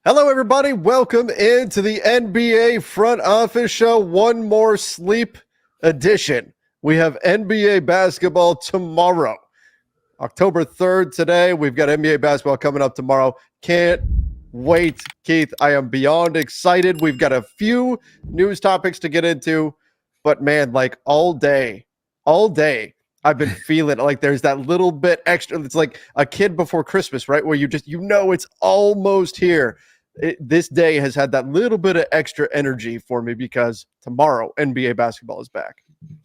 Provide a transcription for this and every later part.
Hello, everybody. Welcome into the NBA Front Office Show. One more sleep edition. We have NBA basketball tomorrow, October 3rd today. We've got NBA basketball coming up tomorrow. Can't wait, Keith. I am beyond excited. We've got a few news topics to get into, but man, like all day, I've been feeling like there's that little bit extra. It's like a kid before Christmas, right? Where it's almost here. This day has had that little bit of extra energy for me because tomorrow NBA basketball is back.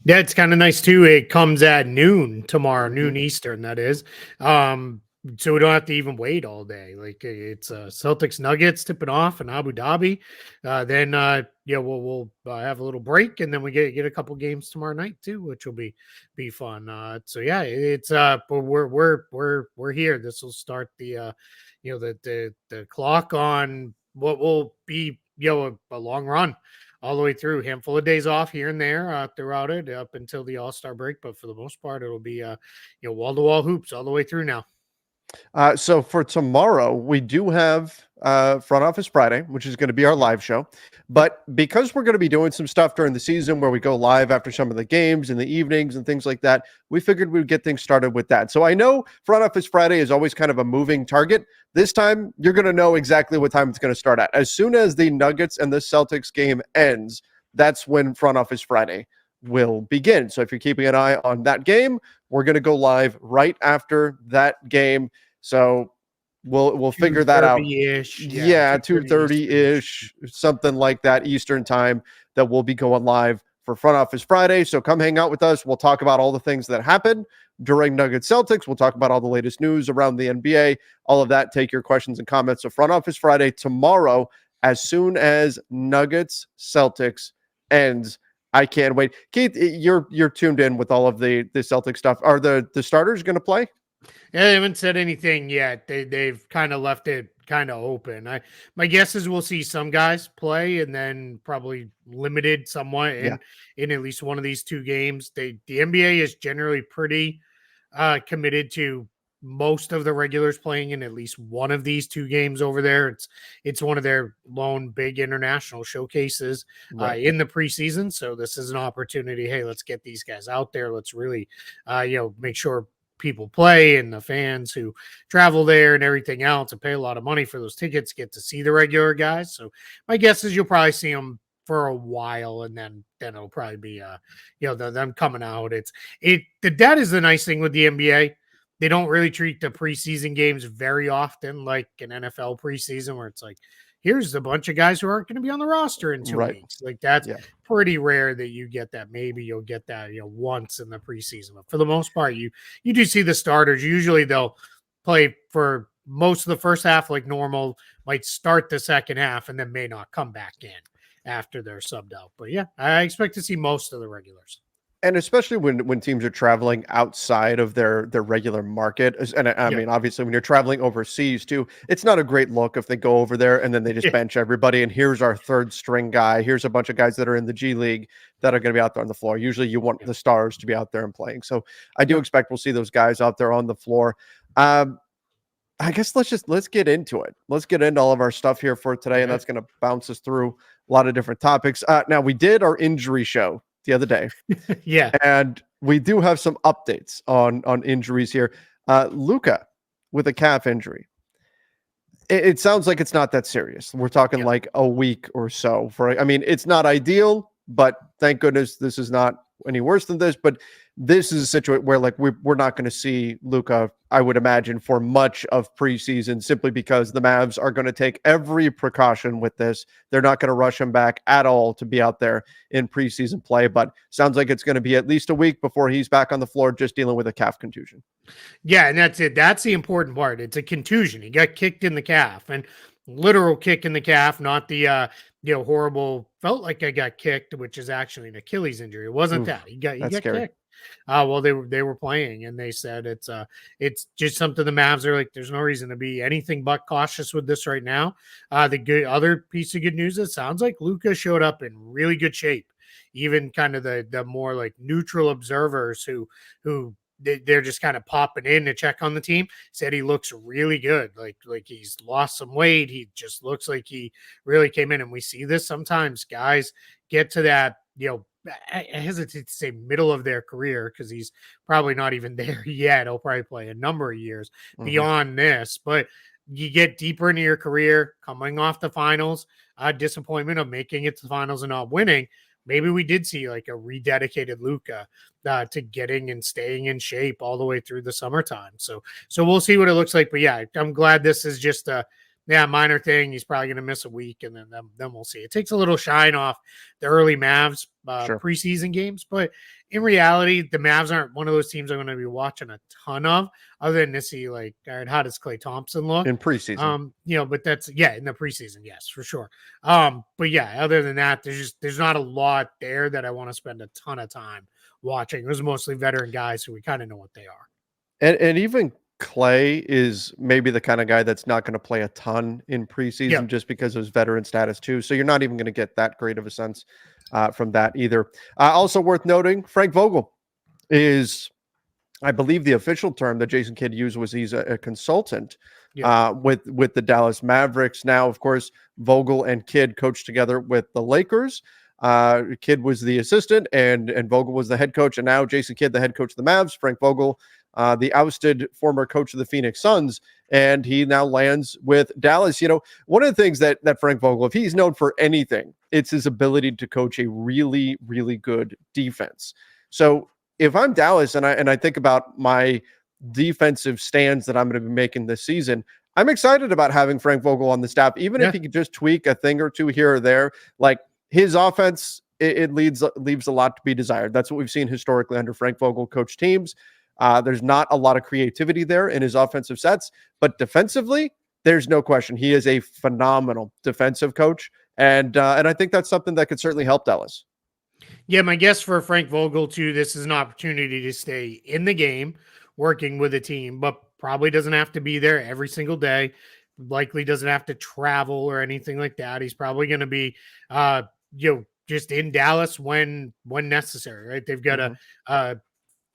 Yeah, it's kind of nice too. It comes at noon tomorrow, noon Eastern, that is. So we don't have to even wait all day. Like it's Celtics Nuggets tipping off in Abu Dhabi. Then we'll have a little break, and then we get a couple games tomorrow night too, which will be fun. So yeah, it's but we're here. This will start the the clock on what will be a long run all the way through. Handful of days off here and there throughout it up until the All-Star break, but for the most part, it'll be wall-to-wall hoops all the way through now. So for tomorrow, we do have Front Office Friday, which is going to be our live show. But because we're going to be doing some stuff during the season where we go live after some of the games in the evenings and things like that, we figured we'd get things started with that. So I know Front Office Friday is always kind of a moving target. This time, you're going to know exactly what time it's going to start at. As soon as the Nuggets and the Celtics game ends, that's when Front Office Friday will begin. So if you're keeping an eye on that game, we're going to go live right after that game. So we'll figure that out. Yeah, 2:30-ish, something like that Eastern time, that we'll be going live for Front Office Friday. So come hang out with us. We'll talk about all the things that happened during Nuggets Celtics. We'll talk about all the latest news around the NBA, all of that. Take your questions and comments. So Front Office Friday tomorrow, as soon as Nuggets Celtics ends. I can't wait. Keith, you're tuned in with all of the Celtic stuff. Are the starters going to play? Yeah, they haven't said anything yet. They've kind of left it kind of open. My guess is we'll see some guys play, and then probably limited somewhat in at least one of these two games. The NBA is generally pretty committed to most of the regulars playing in at least one of these two games over there. It's one of their lone big international showcases in the preseason. So this is an opportunity. Hey, let's get these guys out there. Let's really, make sure people play, and the fans who travel there and everything else and pay a lot of money for those tickets get to see the regular guys. So my guess is you'll probably see them for a while, and then it'll probably be them coming out. That is the nice thing with the NBA. They don't really treat the preseason games very often like an NFL preseason, where it's like, here's a bunch of guys who aren't going to be on the roster in 2 weeks. Like that's pretty rare that you get that. Maybe you'll get that, once in the preseason. But for the most part, you do see the starters. Usually they'll play for most of the first half like normal, might start the second half, and then may not come back in after they're subbed out. But yeah, I expect to see most of the regulars. And especially when teams are traveling outside of their regular market. And I mean, obviously, when you're traveling overseas too, it's not a great look if they go over there and then they just bench everybody. And here's our third string guy. Here's a bunch of guys that are in the G League that are going to be out there on the floor. Usually you want the stars to be out there and playing. So I do expect we'll see those guys out there on the floor. I guess let's get into it. Let's get into all of our stuff here for today. And that's going to bounce us through a lot of different topics. Now, we did our injury show the other day. And we do have some updates on injuries here. Luka with a calf injury. It sounds like it's not that serious. We're talking like a week or so. It's not ideal, but thank goodness this is not any worse than this. But this is a situation where we're not going to see Luka, I would imagine, for much of preseason, simply because the Mavs are going to take every precaution with this. They're not going to rush him back at all to be out there in preseason play. But sounds like it's going to be at least a week before he's back on the floor, just dealing with a calf contusion. Yeah, and that's it. That's the important part. It's a contusion. He got kicked in the calf, and literal kick in the calf, not the horrible felt like I got kicked, which is actually an Achilles injury. It wasn't that. He got kicked. Well, they were playing, and they said it's just something the Mavs are like, there's no reason to be anything but cautious with this right now. The other piece of good news, it sounds like Luka showed up in really good shape. Even kind of the more like neutral observers who they're just kind of popping in to check on the team, said he looks really good. Like he's lost some weight. He just looks like he really came in. And we see this sometimes. Guys get to that, I hesitate to say middle of their career because he's probably not even there yet. He'll probably play a number of years beyond this, but you get deeper into your career, coming off the finals, disappointment of making it to the finals and not winning. Maybe we did see like a rededicated Luka to getting and staying in shape all the way through the summertime. So we'll see what it looks like. But yeah, I'm glad this is just a minor thing. He's probably going to miss a week, and then we'll see. It takes a little shine off the early Mavs preseason games, but in reality, the Mavs aren't one of those teams I'm going to be watching a ton of, other than to see like, all right, how does Klay Thompson look in preseason? But that's in the preseason, yes, for sure. But yeah, other than that, there's not a lot there that I want to spend a ton of time watching. It was mostly veteran guys who we kind of know what they are. And even Klay is maybe the kind of guy that's not going to play a ton in preseason just because of his veteran status too. So you're not even going to get that great of a sense from that either. Also worth noting, Frank Vogel is, I believe the official term that Jason Kidd used was he's a consultant with the Dallas Mavericks. Now, of course, Vogel and Kidd coached together with the Lakers. Kidd was the assistant and Vogel was the head coach. And now Jason Kidd, the head coach of the Mavs, Frank Vogel, the ousted former coach of the Phoenix Suns, and he now lands with Dallas. One of the things that Frank Vogel, if he's known for anything, it's his ability to coach a really, really good defense. So if I'm Dallas and I think about my defensive stands that I'm going to be making this season, I'm excited about having Frank Vogel on the staff, even if he could just tweak a thing or two here or there. Like his offense, it leaves a lot to be desired. That's what we've seen historically under Frank Vogel coach teams. There's not a lot of creativity there in his offensive sets, but defensively, there's no question. He is a phenomenal defensive coach. And I think that's something that could certainly help Dallas. Yeah, my guess for Frank Vogel, too, this is an opportunity to stay in the game, working with a team, but probably doesn't have to be there every single day. Likely doesn't have to travel or anything like that. He's probably going to be, just in Dallas when necessary, right? They've got a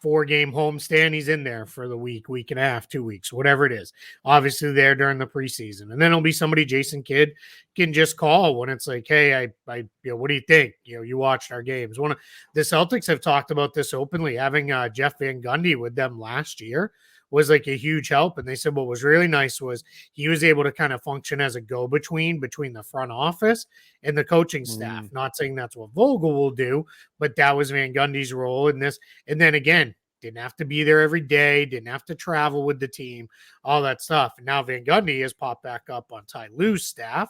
4-game homestand. He's in there for the week and a half, 2 weeks, whatever it is. Obviously there during the preseason. And then it'll be somebody Jason Kidd can just call when it's like, hey, I what do you think? You watched our games. The Celtics have talked about this openly. Having Jeff Van Gundy with them last year was like a huge help. And they said what was really nice was he was able to kind of function as a go-between between the front office and the coaching staff. Not saying that's what Vogel will do, but that was Van Gundy's role in this. And then again, didn't have to be there every day, didn't have to travel with the team, all that stuff. And now Van Gundy has popped back up on Ty Lue's staff,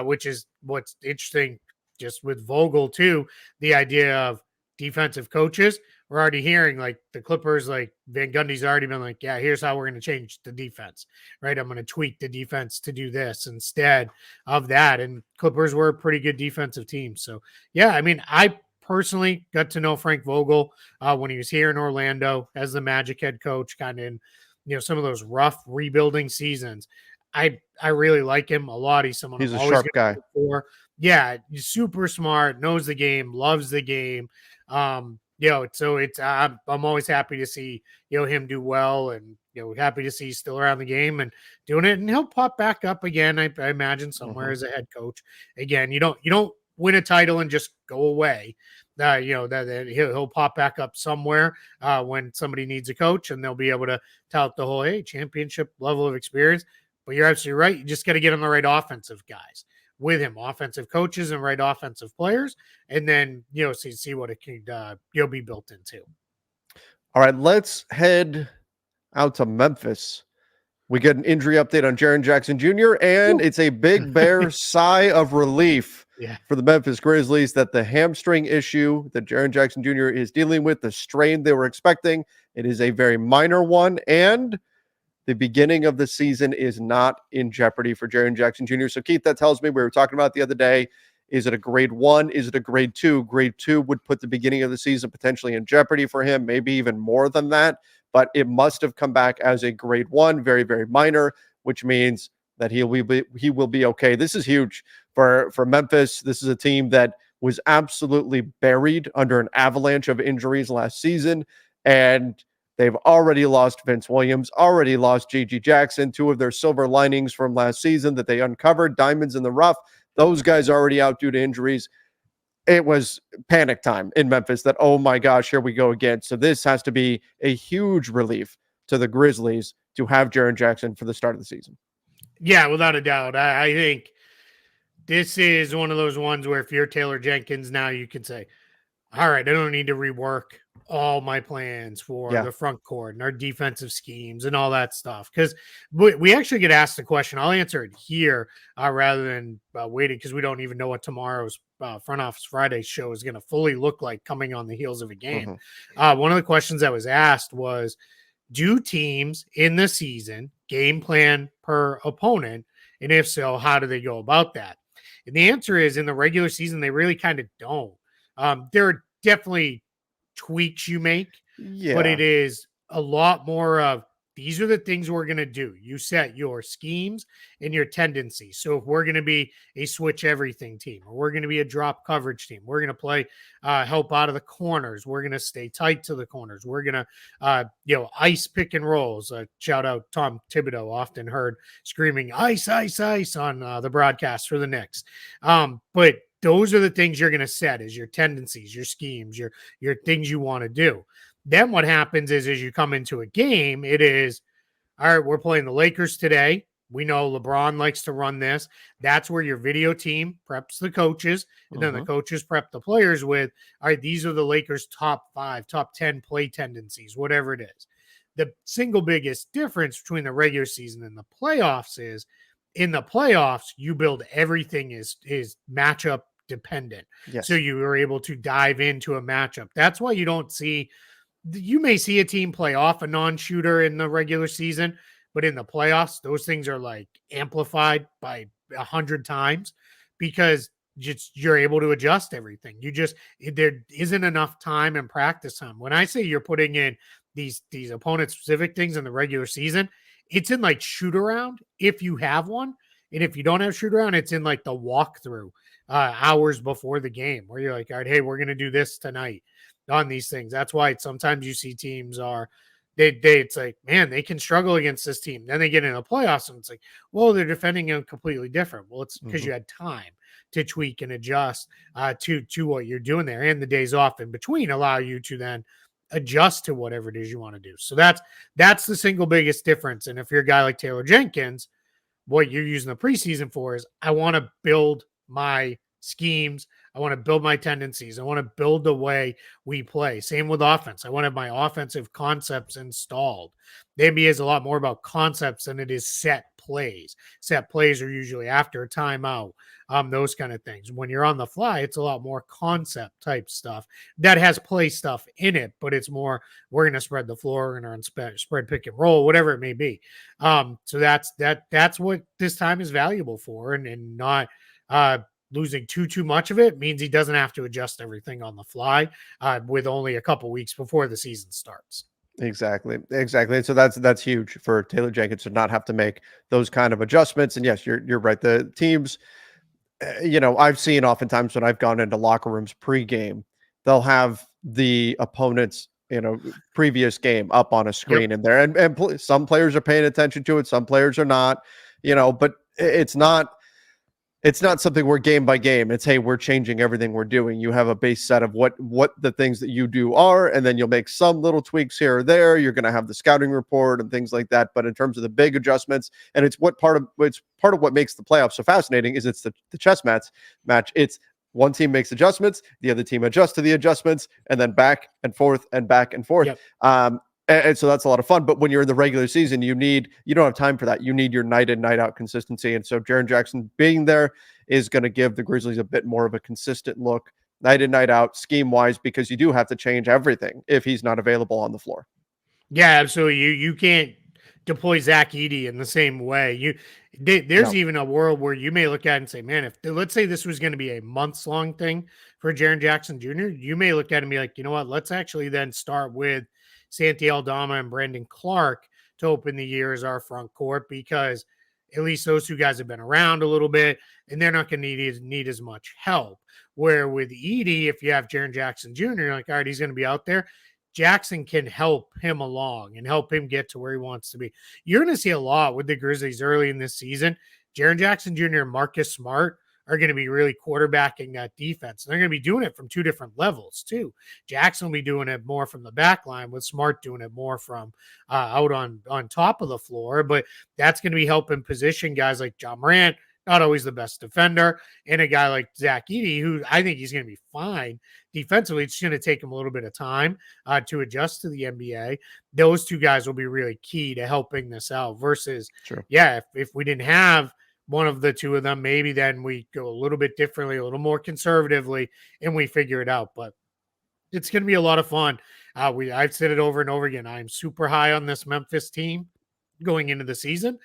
which is what's interesting just with Vogel too, the idea of defensive coaches. We're already hearing like the Clippers, like Van Gundy's already been like, yeah, here's how we're going to change the defense, right? I'm going to tweak the defense to do this instead of that. And Clippers were a pretty good defensive team. So yeah, I mean, I personally got to know Frank Vogel when he was here in Orlando as the Magic head coach, kind of in, some of those rough rebuilding seasons. I really like him a lot. He's someone he's I'm a always sharp guy. Yeah, he's super smart, knows the game, loves the game. So it's I'm always happy to see him do well, and happy to see he's still around the game and doing it, and he'll pop back up again. I imagine somewhere as a head coach again. You don't win a title and just go away. That he'll pop back up somewhere when somebody needs a coach, and they'll be able to tout the whole championship level of experience. But you're absolutely right. You just got to get him the right offensive guys with him, offensive coaches and right offensive players, and then see what it can be built into. All right, let's head out to Memphis. We get an injury update on Jaren Jackson Jr., and it's a big bear sigh of relief for the Memphis Grizzlies that the hamstring issue that Jaren Jackson Jr. is dealing with, the strain they were expecting, it is a very minor one, and the beginning of the season is not in jeopardy for Jaren Jackson Jr. So, Keith, that tells me, we were talking about the other day, is it a grade 1? Is it a grade 2? Grade 2 would put the beginning of the season potentially in jeopardy for him, maybe even more than that. But it must have come back as a grade 1, very, very minor, which means that he will be okay. This is huge for Memphis. This is a team that was absolutely buried under an avalanche of injuries last season. And They've already lost Vince Williams, already lost J.G. Jackson, two of their silver linings from last season that they uncovered, diamonds in the rough. Those guys are already out due to injuries. It was panic time in Memphis that, oh my gosh, here we go again. So this has to be a huge relief to the Grizzlies to have Jaren Jackson for the start of the season. Yeah, without a doubt. I think this is one of those ones where if you're Taylor Jenkins now, you can say, all right, I don't need to rework all my plans for the front court and our defensive schemes and all that stuff. Because we actually get asked the question. I'll answer it here rather than waiting, because we don't even know what tomorrow's Front Office Friday show is going to fully look like coming on the heels of a game. One of the questions that was asked was, do teams in the season game plan per opponent? And if so, how do they go about that? And the answer is, in the regular season, they really kind of don't. There are definitely tweaks you make, but it is a lot more of, these are the things we're going to do. You set your schemes and your tendencies. So if we're going to be a switch everything team, or we're going to be a drop coverage team, we're going to play help out of the corners. We're going to stay tight to the corners. We're going to, ice pick and rolls. Shout out Tom Thibodeau, often heard screaming ice, ice, ice on the broadcast for the Knicks. But those are the things you're going to set as your tendencies, your schemes, your things you want to do. Then what happens is, as you come into a game, it is, all right, we're playing the Lakers today. We know LeBron likes to run this. That's where your video team preps the coaches, and then the coaches prep the players with, all right, these are the Lakers' top 5, top 10 play tendencies, whatever it is. The single biggest difference between the regular season and the playoffs is, in the playoffs, you build everything is matchup dependent. So you are able to dive into a matchup. That's why you don't see, you may see a team play off a non-shooter in the regular season, but in the playoffs, those things are like amplified by 100 times, because you're able to adjust everything. There isn't enough time and practice time. When I say you're putting in these opponent specific things in the regular season, it's in like shoot around if you have one. And if you don't have shoot around, it's in like the walkthrough hours before the game, where you're like, all right, hey, we're going to do this tonight on these things. That's why sometimes you see teams are, it's like, man, they can struggle against this team. Then they get in the playoffs and it's like, well, they're defending them completely different. Well, it's because you had time to tweak and adjust to what you're doing there. And the days off in between allow you to then adjust to whatever it is you want to do. So that's the single biggest difference. And if you're a guy like Taylor Jenkins, what you're using the preseason for is, I want to build my schemes. I want to build my tendencies. I want to build the way we play. Same with offense. I want to have my offensive concepts installed. The NBA is a lot more about concepts than it is set plays. Set plays are usually after a timeout, those kind of things. When you're on the fly, it's a lot more concept type stuff that has play stuff in it, but it's more, we're going to spread the floor, we're going to spread pick and roll, whatever it may be. So that's what this time is valuable for, and not losing too much of it means he doesn't have to adjust everything on the fly with only a couple weeks before the season starts. Exactly. And so that's huge for Taylor Jenkins to not have to make those kind of adjustments. And yes, you're right. The teams, I've seen oftentimes when I've gone into locker rooms pregame, they'll have the opponent's previous game up on a screen in there, and some players are paying attention to it, some players are not, but it's not something where game by game, it's, hey, we're changing everything we're doing. You have a base set of what the things that you do are, and then you'll make some little tweaks here or there. You're going to have the scouting report and things like that. But in terms of the big adjustments, and it's part of what makes the playoffs so fascinating, is it's the chess match. It's one team makes adjustments, the other team adjusts to the adjustments, and then back and forth and back and forth. Yep. And so that's a lot of fun. But when you're in the regular season, you don't have time for that. You need your night in, night out consistency. And so Jaren Jackson being there is going to give the Grizzlies a bit more of a consistent look, night in, night out, scheme wise, because you do have to change everything if he's not available on the floor. Yeah, absolutely. You can't deploy Zach Edey in the same way. There's even a world where you may look at it and say, man, if let's say this was going to be a months long thing for Jaren Jackson Jr., you may look at it and be like, you know what, let's actually then start with Santi Aldama and Brandon Clark to open the year as our front court, because at least those two guys have been around a little bit and they're not going to need as much help. Where with Edey, if you have Jaren Jackson Jr., you're like, all right, he's going to be out there. Jackson can help him along and help him get to where he wants to be. You're going to see a lot with the Grizzlies early in this season. Jaren Jackson Jr. and Marcus Smart are going to be really quarterbacking that defense. And they're going to be doing it from two different levels, too. Jackson will be doing it more from the back line, with Smart doing it more from out on top of the floor. But that's going to be helping position guys like John Morant, not always the best defender, and a guy like Zach Edey, who I think he's going to be fine defensively. It's going to take him a little bit of time to adjust to the NBA. Those two guys will be really key to helping this out versus, if we didn't have one of the two of them, maybe then we go a little bit differently, a little more conservatively, and we figure it out. But it's going to be a lot of fun. I've said it over and over again. I'm super high on this Memphis team going into the season.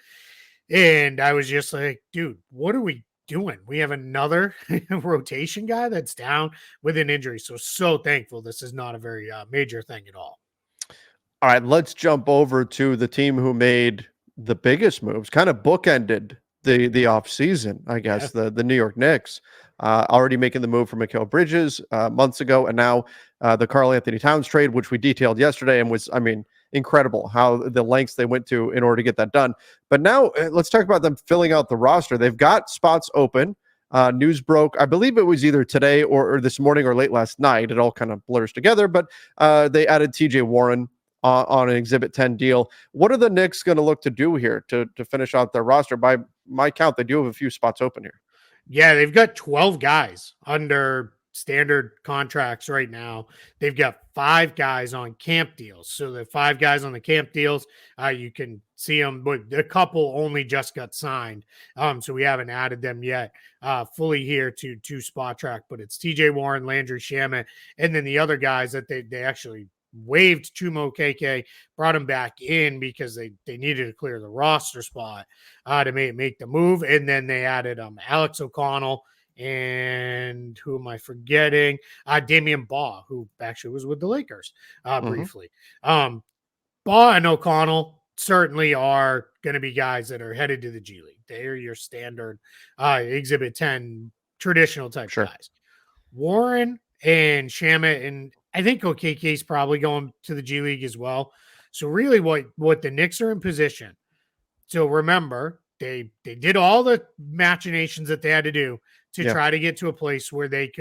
And I was just like, dude, what are we doing? We have another rotation guy that's down with an injury. So thankful this is not a very major thing at all. All right, let's jump over to the team who made the biggest moves, kind of bookended the offseason, I guess, the New York Knicks, already making the move for Mikal Bridges months ago, and now the Karl Anthony Towns trade, which we detailed yesterday and was, incredible how the lengths they went to in order to get that done. But now let's talk about them filling out the roster. They've got spots open. News broke, I believe it was either today or this morning or late last night. It all kind of blurs together, but they added TJ Warren on an Exhibit 10 deal. What are the Knicks going to look to do here to finish out their roster? By my count, they do have a few spots open here. Yeah, they've got 12 guys under standard contracts right now. They've got 5 guys on camp deals. So the 5 guys on the camp deals, you can see them, but a couple only just got signed. So we haven't added them yet fully here to Spot Track, but it's TJ Warren, Landry Shamet, and then the other guys that they actually waived Chumo KK, brought him back in because they needed to clear the roster spot to make the move. And then they added Alex O'Connell, and who am I forgetting? Damian Baugh, who actually was with the Lakers briefly. Baugh and O'Connell certainly are going to be guys that are headed to the G League. They are your standard Exhibit 10 traditional type guys. Warren and Shamet, and I think OKK is probably going to the G League as well. So really what the Knicks are in position. So remember, they did all the machinations that they had to do to try to get to a place where they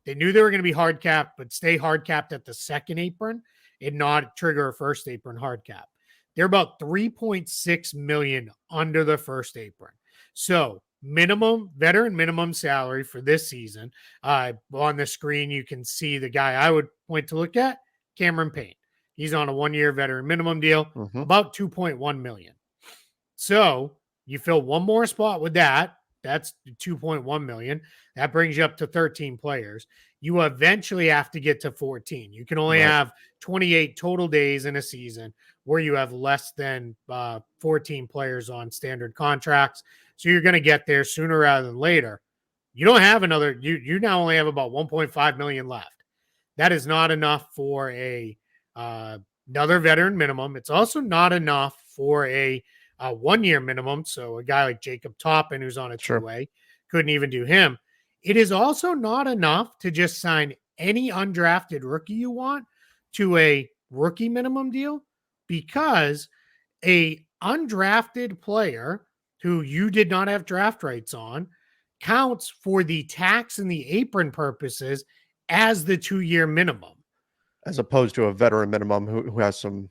knew they were going to be hard capped, but stay hard capped at the second apron and not trigger a first apron hard cap. They're about 3.6 million under the first apron. So veteran minimum salary for this season. On the screen, you can see the guy I would point to look at, Cameron Payne. He's on a 1-year veteran minimum deal, about 2.1 million. So you fill one more spot with that. That's 2.1 million. That brings you up to 13 players. You eventually have to get to 14. You can only have 28 total days in a season where you have less than 14 players on standard contracts. So you're going to get there sooner rather than later. You don't have another. You now only have about 1.5 million left. That is not enough for another veteran minimum. It's also not enough for a 1-year minimum. So a guy like Jacob Toppin, who's on a 2-way, couldn't even do him. It is also not enough to just sign any undrafted rookie you want to a rookie minimum deal, because a undrafted player who you did not have draft rights on counts for the tax and the apron purposes as the 2-year minimum, as opposed to a veteran minimum who has some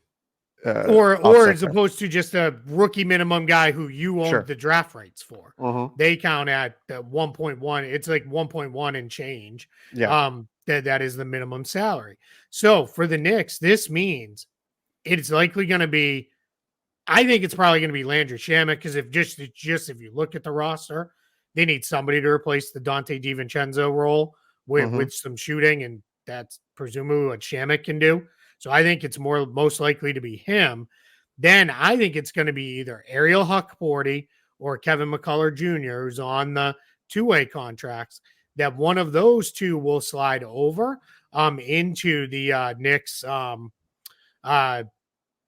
or as opposed to just a rookie minimum guy who you owned the draft rights for. They count at the 1.1. It's like 1.1 and change. That is the minimum salary. So for the Knicks, this means it's likely going to be, I think it's probably going to be Landry Shamet, because if you look at the roster, they need somebody to replace the Dante DiVincenzo role with some shooting, and that's presumably what Shamet can do. So I think it's most likely to be him. Then I think it's going to be either Ariel Huckporty or Kevin McCullough Jr., who's on the 2-way contracts, that one of those two will slide over into the Knicks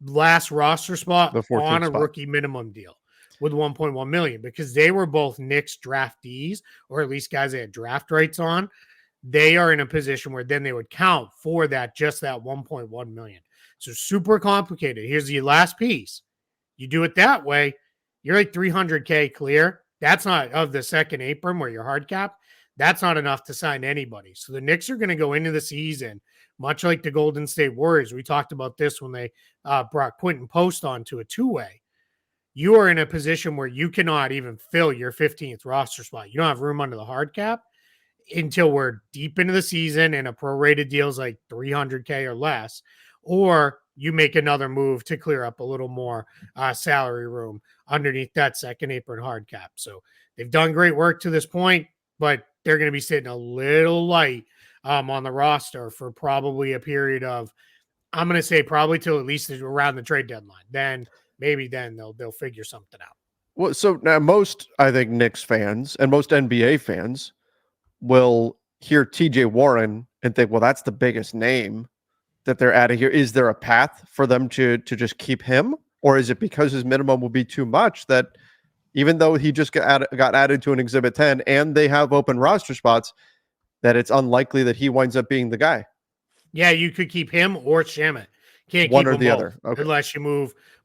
last roster spot on a rookie minimum deal with 1.1 million, because they were both Knicks draftees, or at least guys they had draft rights on. they are in a position where then they would count for that, just that 1.1 million. So super complicated. Here's the last piece. You do it that way, you're like 300K clear. That's not of the second apron where you're hard cap. That's not enough to sign anybody. So the Knicks are going to go into the season much like the Golden State Warriors. We talked about this when they brought Quentin Post onto a two-way. You are in a position where you cannot even fill your 15th roster spot. You don't have room under the hard cap until we're deep into the season and a prorated deal is like 300K or less, or you make another move to clear up a little more salary room underneath that second apron hard cap. So they've done great work to this point, but they're going to be sitting a little light on the roster for probably a period of, I'm going to say probably till at least around the trade deadline. Then maybe then they'll figure something out. Well, so now most, I think, Knicks fans and most NBA fans will hear TJ Warren and think, well, that's the biggest name that they're adding here. Is there a path for them to just keep him? Or is it because his minimum will be too much that even though he just got added to an Exhibit 10 and they have open roster spots, that it's unlikely that he winds up being the guy? Yeah, you could keep him or Shamet. Can't one keep or the both, other. Okay. unless you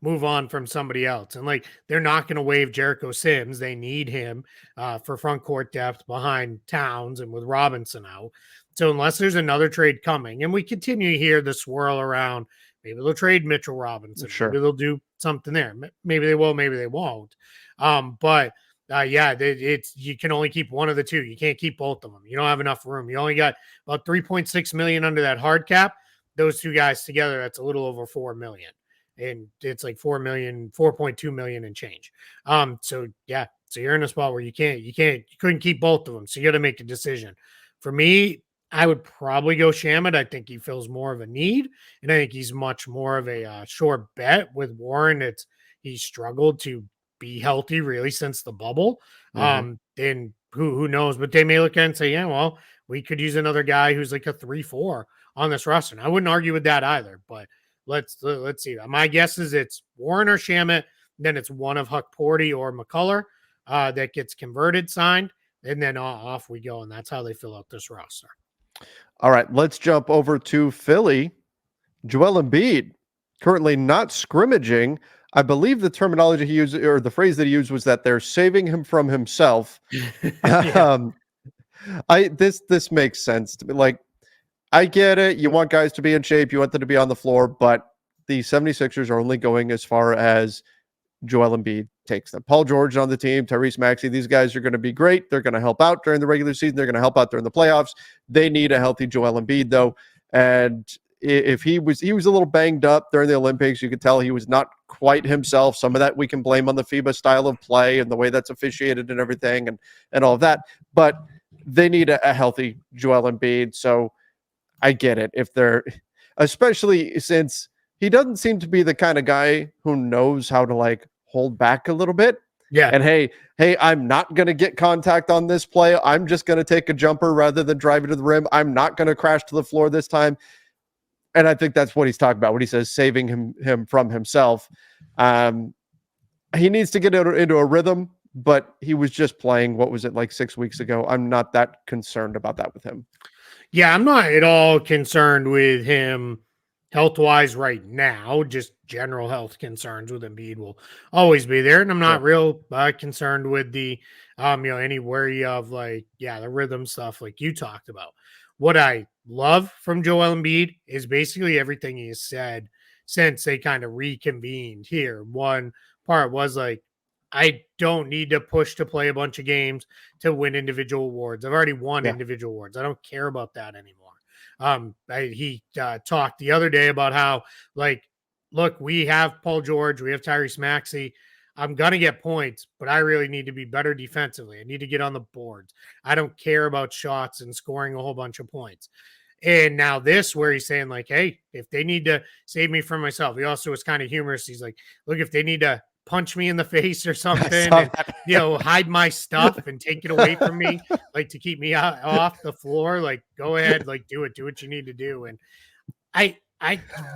move on from somebody else. And like, they're not going to waive Jericho Sims. They need him for front court depth behind Towns and with Robinson out. So unless there's another trade coming, and we continue to hear the swirl around, maybe they'll trade Mitchell Robinson. Sure. Maybe they'll do something there. Maybe they will, maybe they won't. It's you can only keep one of the two. You can't keep both of them. You don't have enough room. You only got about 3.6 million under that hard cap. Those two guys together, that's a little over 4 million. And it's like 4.2 million and change. So you're in a spot where you couldn't keep both of them. So you got to make a decision. For me, I would probably go Shamet. I think he fills more of a need, and I think he's much more of a sure bet. With Warren, he's struggled to be healthy really since the bubble. And who knows? But they may look at it and say, yeah, well, we could use another guy who's like a 3-4 on this roster. And I wouldn't argue with that either. But let's see. My guess is it's Warren or Shamet. Then it's one of Huck Porty or McCullough that gets converted, signed, and then off we go. And that's how they fill out this roster. All right, let's jump over to Philly. Joel Embiid, currently not scrimmaging. I believe the terminology he used, or the phrase that he used, was that they're saving him from himself. This makes sense to me. Like, I get it. You want guys to be in shape. You want them to be on the floor, but the 76ers are only going as far as Joel Embiid takes them. Paul George on the team, Tyrese Maxey, these guys are going to be great. They're going to help out during the regular season. They're going to help out during the playoffs. They need a healthy Joel Embiid, though. And if he was a little banged up during the Olympics, you could tell he was not quite himself. Some of that we can blame on the FIBA style of play and the way that's officiated and everything and all of that. But they need a healthy Joel Embiid. So I get it. If they're, especially since he doesn't seem to be the kind of guy who knows how to like hold back a little bit. Yeah. And hey, I'm not going to get contact on this play. I'm just going to take a jumper rather than drive it to the rim. I'm not going to crash to the floor this time. And I think that's what he's talking about when he says saving him from himself. He needs to get into a rhythm, but he was just playing, what was it, like 6 weeks ago? I'm not that concerned about that with him. Yeah, I'm not at all concerned with him health-wise right now. Just general health concerns with Embiid will always be there. And I'm not real concerned with the, any worry of like, the rhythm stuff like you talked about. What I love from Joel Embiid is basically everything he has said since they kind of reconvened here. One part was like, I don't need to push to play a bunch of games to win individual awards. I've already won individual awards. I don't care about that anymore. He talked the other day about how, like, look, we have Paul George, we have Tyrese Maxey. I'm going to get points, but I really need to be better defensively. I need to get on the boards. I don't care about shots and scoring a whole bunch of points. And now this, where he's saying like, hey, if they need to save me from myself, he also was kind of humorous. He's like, look, if they need to punch me in the face or something and, hide my stuff and take it away from me, like to keep me off the floor, like go ahead, like do what you need to do. And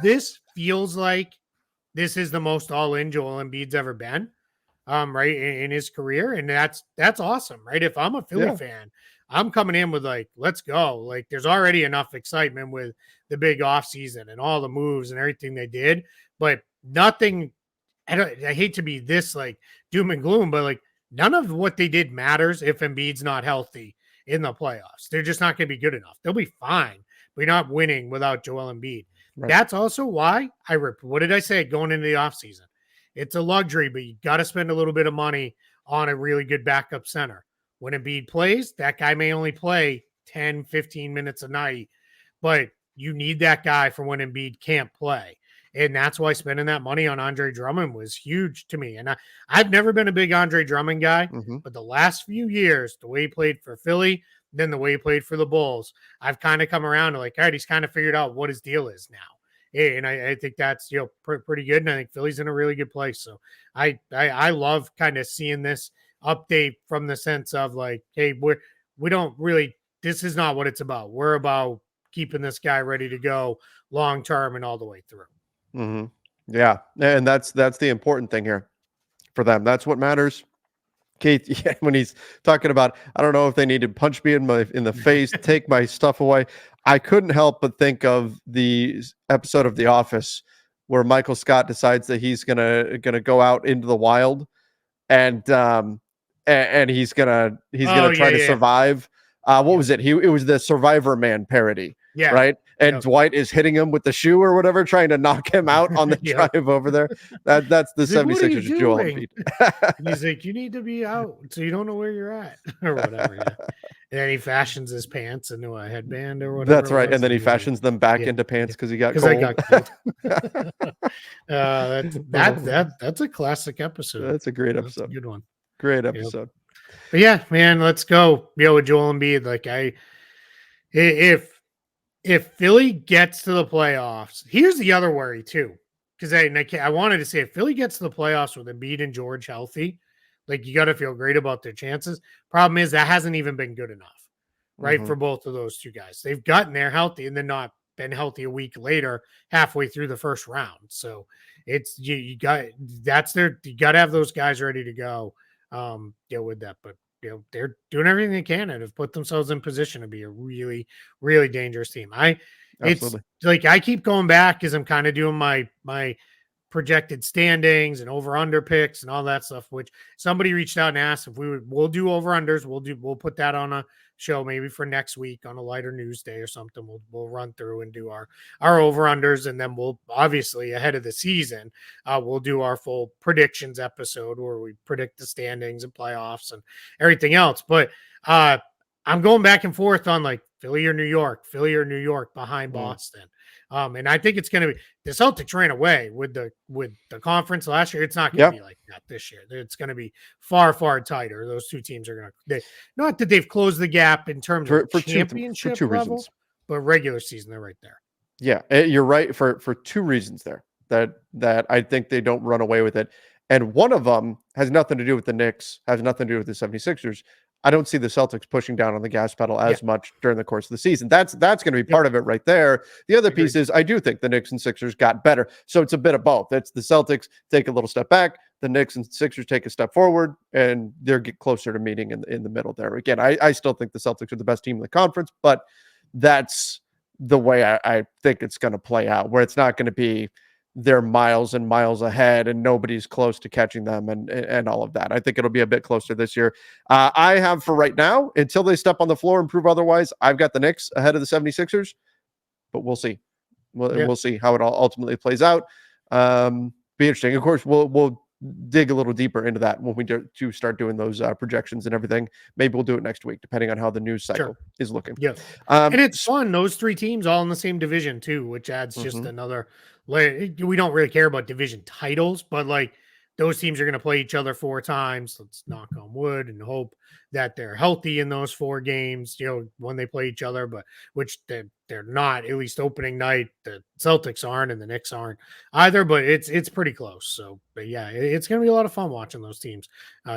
this feels like this is the most all in Joel Embiid's ever been. right in his career, and that's awesome, right? If I'm a Philly fan, I'm coming in with like, let's go. Like, there's already enough excitement with the big offseason and all the moves and everything they did, but nothing. I hate to be this like doom and gloom, but like none of what they did matters if Embiid's not healthy in the playoffs. They're just not going to be good enough. They'll be fine, but you're not winning without Joel Embiid. Right. That's also why what did I say going into the offseason? It's a luxury, but you got to spend a little bit of money on a really good backup center. When Embiid plays, that guy may only play 10, 15 minutes a night, but you need that guy for when Embiid can't play. And that's why spending that money on Andre Drummond was huge to me. And I've never been a big Andre Drummond guy, but the last few years, the way he played for Philly, then the way he played for the Bulls, I've kind of come around to like, all right, he's kind of figured out what his deal is now. And I think that's, pretty good. And I think Philly's in a really good place. So I love kind of seeing this update from the sense of like, hey, we don't really, this is not what it's about. We're about keeping this guy ready to go long term and all the way through. Yeah. And that's the important thing here for them. That's what matters. Keith, when he's talking about, I don't know if they need to punch me in the face, take my stuff away. I couldn't help but think of the episode of The Office where Michael Scott decides that he's gonna go out into the wild and he's gonna try to survive. What was it? It was the Survivor Man parody. Yeah. Right. And Dwight is hitting him with the shoe or whatever, trying to knock him out on the drive over there. That's the 76ers Joel Embiid. He's like, you need to be out so you don't know where you're at or whatever. And then he fashions his pants into a headband or whatever. That's right. And then he fashions them back into pants because he got cold. That's a classic episode. That's a great episode. That's a good one. Great episode. But yeah, man, let's go. With Joel Embiid. Like if Philly gets to the playoffs, here's the other worry too. Because I wanted to say if Philly gets to the playoffs with Embiid and George healthy, like you got to feel great about their chances. Problem is that hasn't even been good enough, right? For both of those two guys. They've gotten there healthy and then not been healthy a week later, halfway through the first round. So it's you got to have those guys ready to go. With that, but they're doing everything they can and have put themselves in position to be a really, really dangerous team. It's like I keep going back because I'm kind of doing my projected standings and over under picks and all that stuff, which somebody reached out and asked if we'll do over unders. We'll put that on a show maybe for next week on a lighter news day or something. We'll run through and do our over unders, and then we'll obviously ahead of the season we'll do our full predictions episode where we predict the standings and playoffs and everything else. But I'm going back and forth on like Philly or New York behind Boston. And I think it's going to be the Celtics ran away with the conference last year. It's not going to be like that this year. It's going to be far, far tighter. Those two teams are going to not that they've closed the gap in terms of championship for two level, reasons. But regular season, they're right there. Yeah, you're right for two reasons there that I think they don't run away with it. And one of them has nothing to do with the Knicks, has nothing to do with the 76ers. I don't see the Celtics pushing down on the gas pedal as much during the course of the season. That's going to be part of it right there. The other piece is I do think the Knicks and Sixers got better. So it's a bit of both. It's the Celtics take a little step back, the Knicks and Sixers take a step forward, and they're get closer to meeting in the middle there. Again, I still think the Celtics are the best team in the conference, but that's the way I think it's going to play out, where it's not going to be they're miles and miles ahead and nobody's close to catching them and all of that. I think it'll be a bit closer this year. I have for right now, until they step on the floor and prove otherwise, I've got the Knicks ahead of the 76ers, but we'll see. We'll see how it all ultimately plays out. Be interesting. Of course, we'll dig a little deeper into that when we do start doing those projections and everything. Maybe we'll do it next week, depending on how the news cycle is looking. Yeah. And it's fun. Those three teams all in the same division too, which adds just another layer. We don't really care about division titles, but like those teams are going to play each other 4 times. Let's knock on wood and hope that they're healthy in those 4 games, when they play each other, but which they're not, at least opening night. The Celtics aren't and the Knicks aren't either, but it's pretty close. So, but yeah, it's going to be a lot of fun watching those teams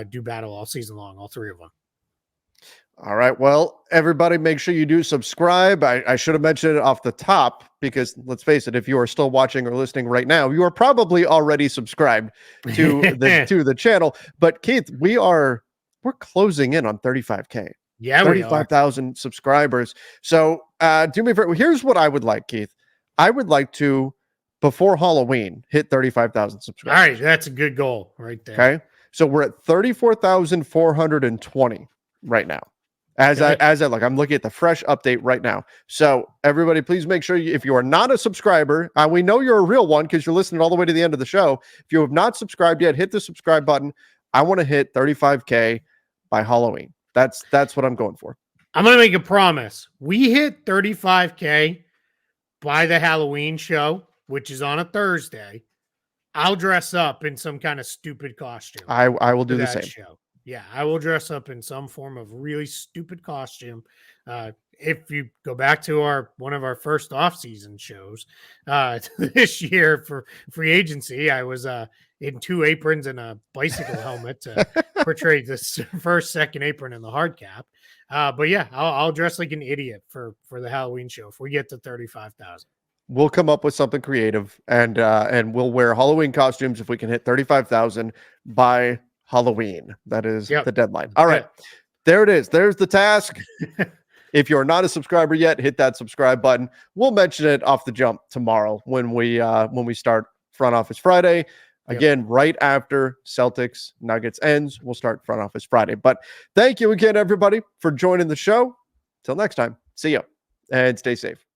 do battle all season long, all 3 of them. All right. Well, everybody, make sure you do subscribe. I should have mentioned it off the top because let's face it, if you are still watching or listening right now, you are probably already subscribed to the channel. But Keith, we're closing in on 35K. Yeah, 35,000 subscribers. So do me a favor. Here's what I would like, Keith. I would like to, before Halloween, hit 35,000 subscribers. All right, that's a good goal right there. Okay. So we're at 34,420 right now. As I look, I'm looking at the fresh update right now. So everybody, please make sure if you are not a subscriber, we know you're a real one because you're listening all the way to the end of the show. If you have not subscribed yet, hit the subscribe button. I want to hit 35K by Halloween. That's what I'm going for. I'm going to make a promise. We hit 35K by the Halloween show, which is on a Thursday. I'll dress up in some kind of stupid costume. I will do the same. Show. Yeah, I will dress up in some form of really stupid costume. If you go back to one of our first off-season shows this year for free agency, I was in 2 aprons and a bicycle helmet to portray this first, second apron and the hard cap. But yeah, I'll dress like an idiot for the Halloween show if we get to 35,000. We'll come up with something creative and we'll wear Halloween costumes if we can hit 35,000 by Halloween. That is the deadline. All right. There it is. There's the task. If you're not a subscriber yet, hit that subscribe button. We'll mention it off the jump tomorrow when we start Front Office Friday. Again, right after Celtics Nuggets ends, we'll start Front Office Friday. But thank you again, everybody, for joining the show. Till next time. See you and stay safe.